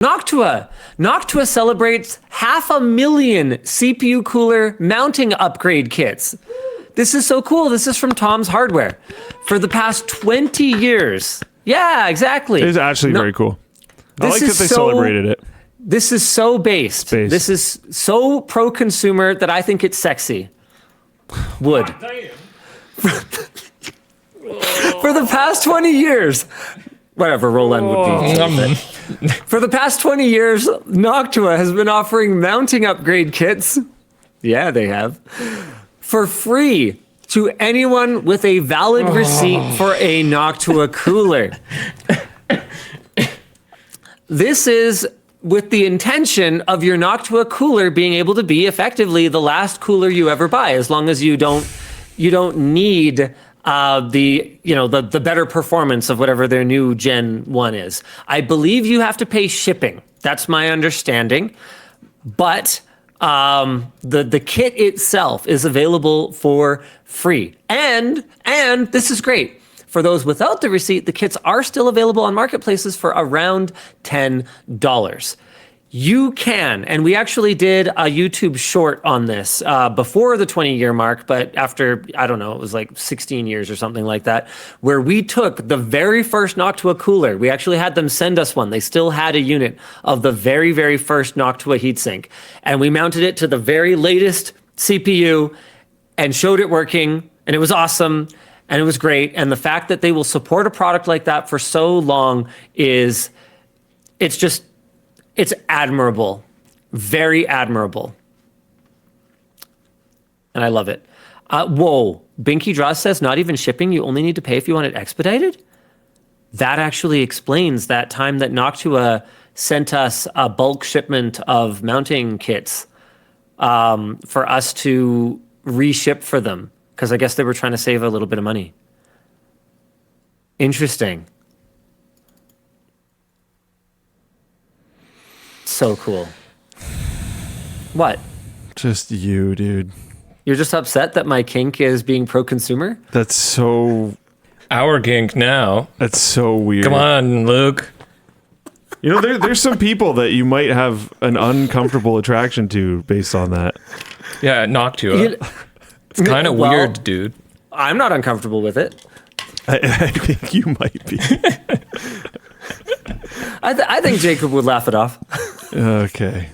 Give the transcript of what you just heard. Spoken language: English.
Noctua. Noctua celebrates 500,000 CPU cooler mounting upgrade kits. This is so cool. This is from Tom's Hardware. For the past 20 years. Yeah, exactly. It's actually very cool. I like that they celebrated it. This is so based. This is so pro-consumer that I think it's sexy. Would. For the past 20 years. Whatever, Roland would be. For the past 20 years, Noctua has been offering mounting upgrade kits. Yeah, they have. For free to anyone with a valid receipt for a Noctua cooler. This is with the intention of your Noctua cooler being able to be effectively the last cooler you ever buy, as long as you don't need the better performance of whatever their new Gen 1 is. I believe you have to pay shipping. That's my understanding. But the kit itself is available for free. And this is great. For those without the receipt, the kits are still available on marketplaces for around $10. You can, and we actually did a YouTube short on this before the 20-year mark, but after, I don't know, it was like 16 years or something like that, where we took the very first Noctua cooler. We actually had them send us one. They still had a unit of the very, very first Noctua heatsink. And we mounted it to the very latest CPU and showed it working, and it was awesome, and it was great. And the fact that they will support a product like that for so long it's admirable, very admirable. And I love it. Whoa, Binky Draws says not even shipping, you only need to pay if you want it expedited? That actually explains that time that Noctua sent us a bulk shipment of mounting kits for us to reship for them, because I guess they were trying to save a little bit of money. Interesting. So cool. What? Just you, dude. You're just upset that my kink is being pro-consumer? That's so... Our kink now. That's so weird. Come on, Luke. You know, there's some people that you might have an uncomfortable attraction to based on that. Yeah, Noctua. It's kind of weird, dude. I'm not uncomfortable with it. I think you might be. I think Jacob would laugh it off. Okay.